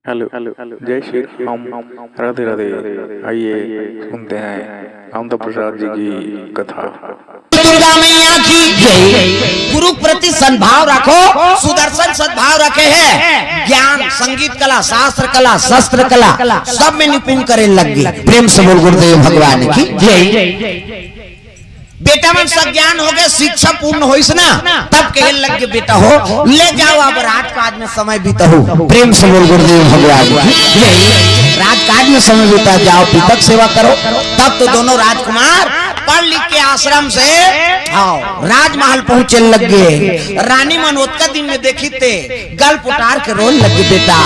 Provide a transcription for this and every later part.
Hello hello जय श्री राम। राधे राधे। आइए सुनते हैं आनंद प्रसाद जी की कथा। दुर्गा मैया की जय। गुरु प्रति सद्भाव रखो, सुदर्शन सद्भाव रखे हैं। ज्ञान, संगीत कला, शास्त्र कला, शस्त्र कला सब में निपुण करे लग गई। प्रेम से बोल गुरुदेव भगवान की जय। बेटा मन सज्ञान हो गए, शिक्षा पूर्ण हो ना, तब कहे लग के बेटा हो ले जाओ अब राजकाज में समय बीता हो। प्रेम से बोल गुरुदेव भगवान की जय। राजकाज में समय बीता जाओ, पिता सेवा करो, तब तो दोनों राजकुमार पढ़ लिख के आश्रम से आओ राजमहल पहुंचे लग गए। रानी मनोत्का दिन में देखी थे गल पुटार के रोल लगे बेटा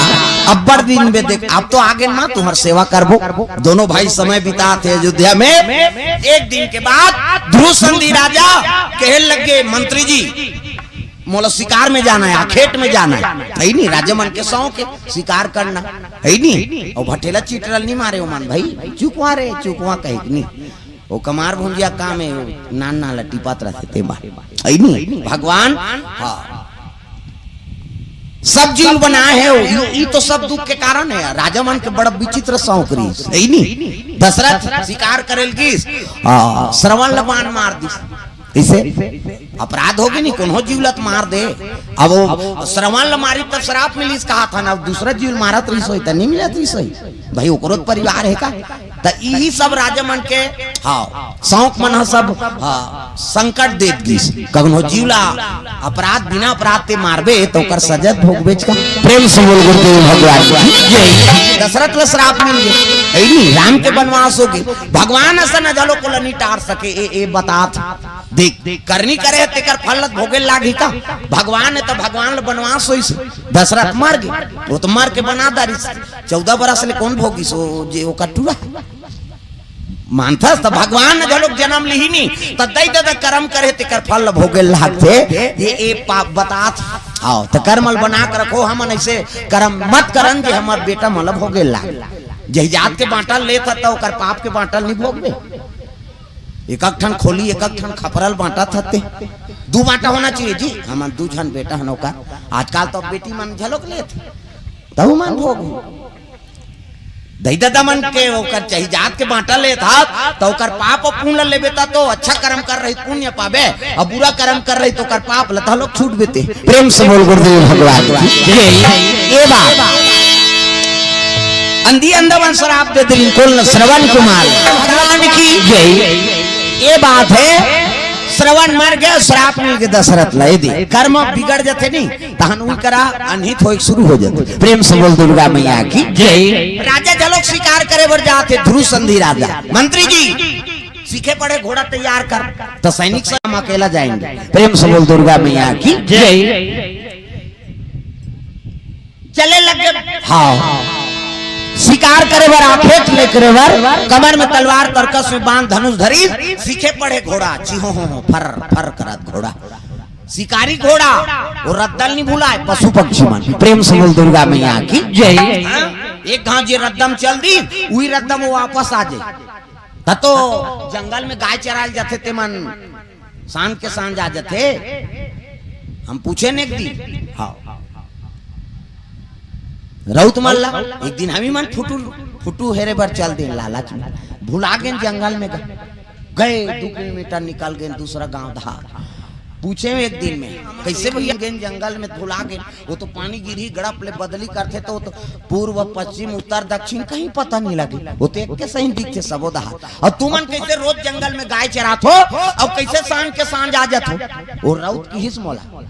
अब्बर दिन में देख, अब तो आगे ना तुम्हारी सेवा करबो। दोनों भाई समय बिताते अयोध्या में। एक दिन के बाद ध्रुव संधि राजा कहे लगे मंत्री जी मोला शिकार में जाना है, खेत में जाना है नहीं, राजा मन के शौक है शिकार करना है नहीं। और भटेला चीटरल नहीं मारे हो मन भाई चुकवा रे चुकवा कहे नहीं, वो कमार भुंजिया काम है नाना लट्टी पात्रा थे नहीं। भगवान हाँ सब जीव बनाए है, ये तो सब दुख के कारण है। राजा मन के बड़ा विचित्र शौक रही नहीं। दशरथ शिकार करेल की श्रवण लबान मार दी, इसे अपराध होगी नहीं, कौन जीवलत मार दे। अब वो श्रवण मारी तब शराब मिली कहा था ना, दूसरा जीव मारा तो नहीं मिला तो भाई ओकरो परिवार है का। तो यही सब राजा मन के हाँ शौक मन सब संकट देत गिस। कगनो जीवला अपराध बिना अपराध ते मारबे तो कर सजा भोगबे का। प्रेम से बोल गुरुदेव भगवान जय। दशरथ ला श्राप मिल गए नहीं, राम के वनवास हो गए। भगवान ऐसा न जलो को नहीं टार सके ए बात देख करनी करे तेकर फल भोगे लागी का। भगवान है तो भगवान वनवास होइस, दशरथ मर गए वो तो मर के बना दारी 14 बरस ले कौन भोगिस वो जे ओ कटुआ मानथस। तो भगवान ने जलोग जन्म ली नहीं तो दई दे कर्म करे तेकर फल भोगे लागते। ये पाप बतात आओ तो कर्मल बना कर रखो, हम ऐसे कर्म मत करन जे हमार बेटा मल भोगे लाग। जही जात के बांटल ले था तो कर पाप के बांटल नहीं भोगबे। एक ठन खोली एक ठन खपरल बांटा थते, दू बांटा होना चाहिए जी। हम दू जन बेटा हनो का आजकल तो बेटी मन झलोक ले तब मन भोग दही दादा मन के ओकर चाहिए जात के बांटा ले था तो ओकर पाप पुण्य ले बेता तो अच्छा कर्म कर रही पुण्य पावे, और बुरा कर्म कर रही तो ओकर पाप लता लोग छूट बेते। प्रेम से बोल गुरुदेव भगवान ये बात अंधी अंधा वंश शराब दे दिल कुल श्रवण कुमार भगवान की जय। ये बात है श्रवण मर गया श्राप मिल गया दशरथ लाई दी कर्म बिगड़ जाते नहीं तहन उई करा अनहित हो शुरू हो जाते। प्रेम से बोल दुर्गा मैया की जय। राजा जलोक शिकार करे बर जाते ध्रुव संधि राजा मंत्री जी सीखे पड़े घोड़ा तैयार कर तो सैनिक से हम अकेला जाएंगे। प्रेम से बोल दुर्गा मैया की जय। चले लगे हाँ शिकार करे बर आखेट ले करे बर कमर में तलवार तरकस में बांध धनुष धरी सीखे पड़े घोड़ा चिहो फर फर करत घोड़ा शिकारी घोड़ा वो रद्दल नहीं भूला पशु पक्षी मन। प्रेम से बोल दुर्गा मैया की जय। एक घाव जे रद्दम चल दी वही रद्दम वो वापस आ जाए तो जंगल में गाय चराल जाते ते मन सांझ के सांझ आ जाते। हम पूछे ने दी हाँ रउत मल्ला एक दिन हम ही मन फुटू हेरे बर चल दे लालच में भुला गए जंगल में गए 2 किलोमीटर निकल गए दूसरा गांव धार पूछे में एक दिन में कैसे भैया गए जंगल में भुला गए। वो तो पानी गिरी गड़प ले बदली करते तो पूर्व पश्चिम उत्तर दक्षिण कहीं पता नहीं लगे, वो तो एक के सही दिखते सबो दहार। और तुमन कैसे रोज जंगल में गाय चरात हो और कैसे सांझ के सांझ आ जात हो। वो रउत की हिस मोला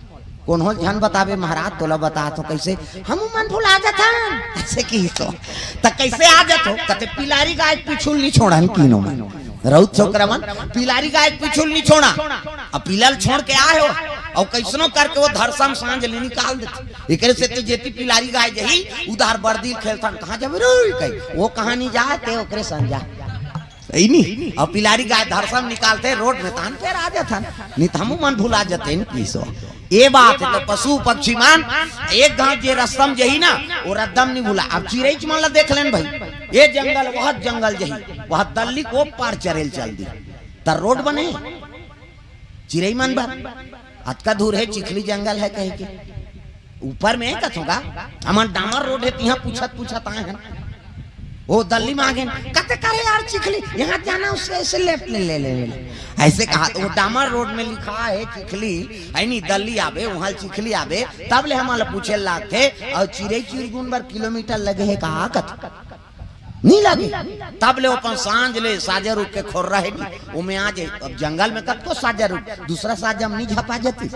कौन हो ध्यान बतावे महाराज तोला बता तो कैसे हम मन भुला जाता ऐसे की तो कैसे आ जातो कते पिलारी गाय पिछुल नहीं छोड़ा तीनों में रउत छोकरा मन पिलारी गाय पिछुल नहीं छोड़ा अब पिलल छोड़ के आए हो और कैसनो करके वो धरसम सांझ ले निकाल देते। एकरे से तो जेती पिलारी गाय जही उधार बर्दी खेलता कहां जाबे रे कहीं वो कहां नहीं जाते ओकरे संजा सही नहीं। और पिलारी गाय धरसम निकालते रोड में तान पे आ जाता नहीं तो हम मन भुला जाते इनकी ये बात है। तो पशु पक्षी मान एक गांव जे रस्तम जही ना वो रद्दम नहीं भूला। अब चिरई मन देख लेन भाई ये जंगल वह जंगल जही वह दल्ली को पार चरेल चल दी तर रोड बने चिरई मन बार आज का दूर है चिखली जंगल है कहीं के ऊपर में कथोगा हमार डामर रोड है यहाँ पूछत आए हैं वो दिल्ली में आ गए कहते करे यार चिखली यहाँ जाना उससे ऐसे लेफ्ट ले ऐसे कहा तो वो डामर रोड में लिखा है चिखली है नहीं दिल्ली आवे वहाँ चिखली आवे तब ले हमारे पूछे लाग थे और चिड़ै चिड़गुन बार किलोमीटर लगे है कहा कथ नहीं लगे तब ले अपन सांझ ले साजा रुक के खोर रहे वो में आ जाए अब जंगल में कब को साजा रुक दूसरा साजा नहीं झपा जाती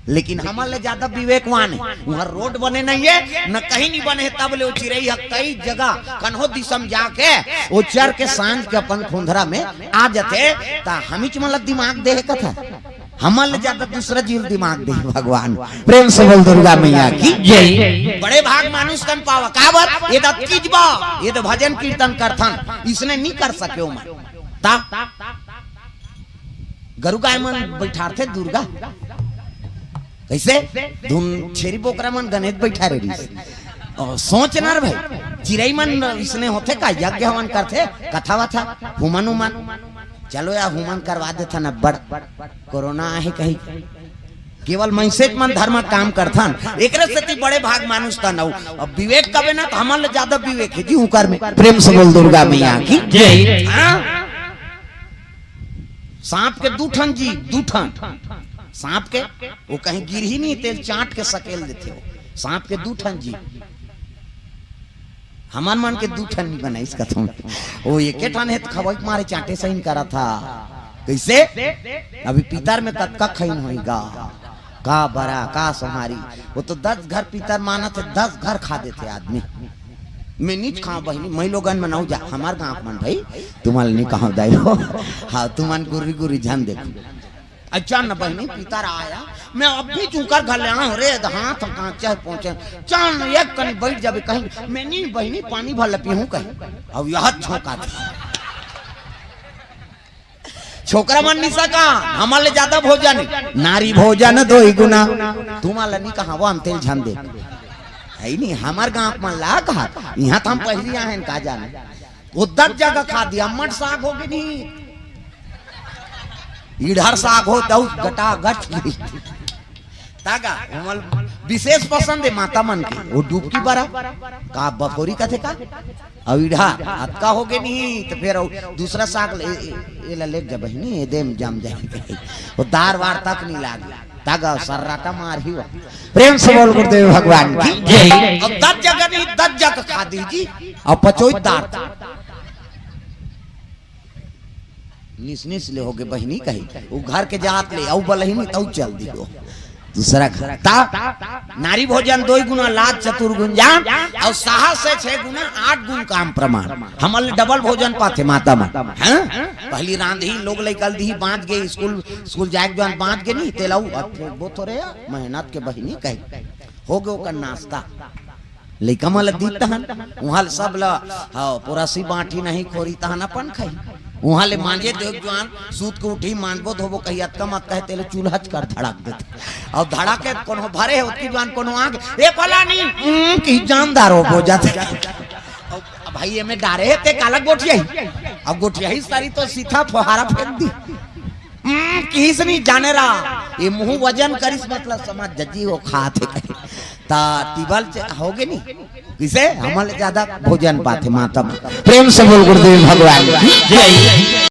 लेकिन हमारे ज्यादा विवेकवान है वहाँ रोड बने नहीं है न कहीं नहीं बने तब ले चिड़ै कई जगह कन्हो दिसम जाके वो चर के सांझ के अपन खुंधरा में आ जाते ता हम ही मतलब दिमाग दे कथा हमारे ज्यादा दूसरा जीव दिमाग दे भगवान प्रेम से बोल दुर्गा मैया की जय। बड़े भाग मानुष कन पावा काबर ये दा कीजबा ये तो भजन कीर्तन करथन इसने नहीं कर सके मन ता गरु गाय मन बैठार थे दुर्गा कैसे धुन छेरी बोकरा मन गणेश बैठा रही सोच नर भाई चिड़ै मन इसने होते का यज्ञ हवन करते कथा वथा हुमन उमन चलो यार हुमन करवा देता न बड़ कोरोना है कहीं केवल मैसेज मन धर्म काम करथन एक से बड़े भाग मानुष था न अब विवेक कबे ना हमारे ज्यादा विवेक है जी उकर में प्रेम से बोल दुर्गा मैया की जय। सांप के दूठन जी दूठन सांप के वो कहीं गिर ही नहीं तेल चाट के सकेल देते हो सांप के दूठन जी हमान मन के दूठन नहीं बना इसका तो वो एक ठन है खबर मारे चाटे सही करा था कैसे अभी पितर में कब का खैन होएगा का बड़ा का सोहारी वो तो 10 घर पितर माना थे 10 घर खा देते आदमी मैं नीच खा बहनी मैं लोगन में ना जा हमार गाँव मन भाई तुम्हारे नहीं कहा दाई हो हाँ तुमान गुरी गुरी ध्यान देखो अच्छा न बहनी पितर आया मैं अब भी चूकर घर ले आऊं रे हाथ कांचे पहुंचे चान एक कनी बैठ जाबे कहीं मैं नहीं बहनी पानी भर पी हूं कहीं अब यह छोका था छोकरा मन नहीं सका हमारे ज्यादा भोजन नारी भोजन 2 गुना तुम्हारा नहीं कहा वो हम तेल झन दे है नहीं हमार गांव में ला कहा यहाँ तो हम पहली आए का जाने वो 10 जगह खा दिया मट साग होगी नहीं इधर साग हो तो गटा गट तागा विशेष पसंद है माता मन की वो डूबकी बरा का बकोरी का थे का अब इधर अतका हो गए नहीं तो फिर दूसरा साग ये ले जब नहीं ये देम जम जाएंगे वो दार वार तक नहीं लागे तागा सर्राटा मार ही हुआ प्रेम से बोल गुरुदेव भगवान की जय। अब 10 जगह नहीं 10 जगह खा दीजिए और 50 दार निस ले होगे बहनी कही वो घर के जात ले औ बलहिनी तौ चल दियो दूसरा घर ता नारी भोजन 2 गुना लाज चतुर्गुण जान और साहस से 6 गुना 8 गुण काम प्रमाण हमल डबल भोजन पाते माता में हैं पहली रांधी लोग लेकल दी बांध गए स्कूल जाए जवान बांध के नहीं तेलाऊ वो थोड़े मेहनत के बहनी कही हो गए ओकर नाश्ता लेकिन मल दीता हन वहां सब ला पुरासी बांटी नहीं खोरी तहन अपन खाई वहां ले मांझे देख जवान सूत को उठी मानबो धोबो कही अतका मत कहे तेले चूल्हा कर धड़क देते और धड़ाके कोनो भरे है उसकी जवान कोनो आग ए फला नहीं की जानदार हो जाते भाई ये में डारे है ते काला गोठिया ही अब गोठिया ही सारी तो सीधा फुहारा फेंक दी किस नहीं जाने रहा ये मुंह वजन करिस मतलब समझ जजी वो खाते कहे ता टिबल होगे नहीं किसे हमारे ज्यादा भोजन पाते माता प्रेम से बोल गुरुदेव भगवान जय।